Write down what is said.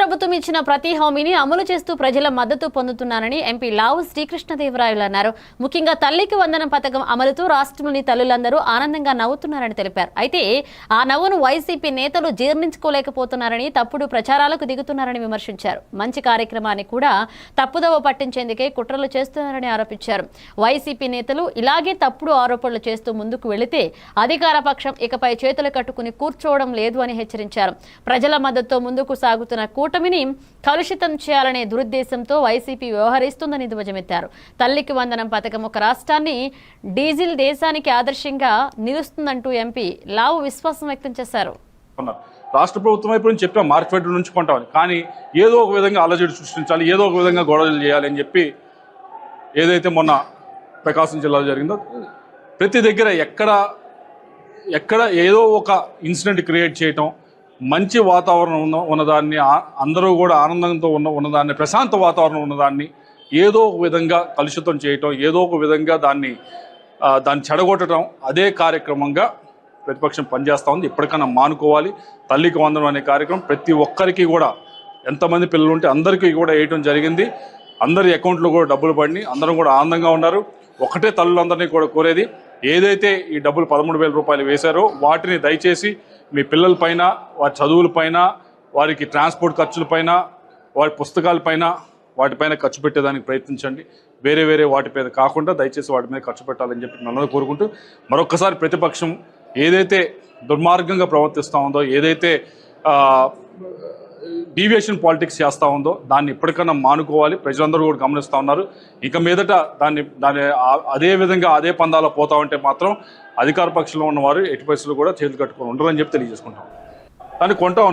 ప్రభుత్వం ఇచ్చిన ప్రతి హామీని అమలు చేస్తూ ప్రజల మద్దతు పొందుతున్నారని ఎంపీ లావు శ్రీకృష్ణదేవరాయలు అన్నారు. ముఖ్యంగా తల్లికి వందనం పథకం అమలుతో రాష్ట్రంలోని తల్లులందరూ ఆనందంగా నవ్వుతున్నారని తెలిపారు. అయితే ఆ నవ్వును వైసీపీ నేతలు జీర్ణించుకోలేకపోతున్నారని, తప్పుడు ప్రచారాలకు దిగుతున్నారని విమర్శించారు. మంచి కార్యక్రమాన్ని కూడా తప్పుదోవ పట్టించేందుకే కుట్రలు చేస్తున్నారని ఆరోపించారు. వైసీపీ నేతలు ఇలాగే తప్పుడు ఆరోపణలు చేస్తూ ముందుకు వెళితే అధికార పక్షం ఇకపై చేతులు కట్టుకుని కూర్చోవడం లేదు అని హెచ్చరించారు. ప్రజల మద్దతుతో ముందుకు సాగుతున్న కూటమిని కలుషితం చేయాలనే దురుద్దేశంతో వైసీపీ వ్యవహరిస్తుందని ధ్వజమెత్తారు. తల్లికి వందనం పథకం ఒక రాష్ట్రాన్ని డీజిల్ దేశానికి ఆదర్శంగా నిలుస్తుందంటూ ఎంపీ లావు విశ్వాసం వ్యక్తం చేశారు. రాష్ట్ర ప్రభుత్వం వైపు నుంచి చెప్పాం మార్కెట్ నుంచి కొంటామని, కానీ ఏదో ఒక విధంగా అలజడి సృష్టించాలి, ఏదో ఒక విధంగా గొడవలు చేయాలి అని చెప్పి ఏదైతే మొన్న ప్రకాశం జిల్లాలో జరిగిందో ప్రతి దగ్గర ఎక్కడ ఏదో ఒక ఇన్సిడెంట్ క్రియేట్ చేయటం, మంచి వాతావరణం ఉన్నదాన్ని, అందరూ కూడా ఆనందంతో ఉన్నదాన్ని, ప్రశాంత వాతావరణం ఉన్నదాన్ని ఏదో ఒక విధంగా కలుషితం చేయటం, ఏదో ఒక విధంగా దాన్ని చెడగొట్టడం, అదే కార్యక్రమంగా ప్రతిపక్షం పనిచేస్తూ ఉంది. ఇప్పటికైనా మానుకోవాలి. తల్లికి వందనం అనే కార్యక్రమం ప్రతి ఒక్కరికి కూడా, ఎంతమంది పిల్లలు ఉంటే అందరికీ కూడా వేయటం జరిగింది. అందరి అకౌంట్లో కూడా డబ్బులు పడినాయి, అందరూ కూడా ఆనందంగా ఉన్నారు. ఒకటే తల్లులందరినీ కూడా కోరేది, ఏదైతే ఈ డబ్బులు 13,000 రూపాయలు వేశారో వాటిని దయచేసి మీ పిల్లలపైన, వారి చదువులపైన, వారికి ట్రాన్స్పోర్ట్ ఖర్చులపైన, వారి పుస్తకాలపైన, వాటిపైన ఖర్చు పెట్టేదానికి ప్రయత్నించండి. వేరే వాటిపైన కాకుండా దయచేసి వాటి మీద ఖర్చు పెట్టాలని చెప్పి నన్ను కోరుకుంటూ, మరొక్కసారి ప్రతిపక్షం ఏదైతే దుర్మార్గంగా ప్రవర్తిస్తూ ఉందో, ఏదైతే డీవియేషన్ పాలిటిక్స్ చేస్తూ ఉందో దాన్ని ఇప్పటికన్నా మానుకోవాలి. ప్రజలందరూ కూడా గమనిస్తూ ఉన్నారు. ఇక మీదట దాన్ని అదే విధంగా అదే పందాలో పోతా ఉంటే మాత్రం అధికార పక్షంలో ఉన్నవారు ఎట్టి పరిస్థితులు కూడా చేతులు కట్టుకొని ఉండరని చెప్పి తెలియజేసుకుంటాం. దాన్ని కొంటా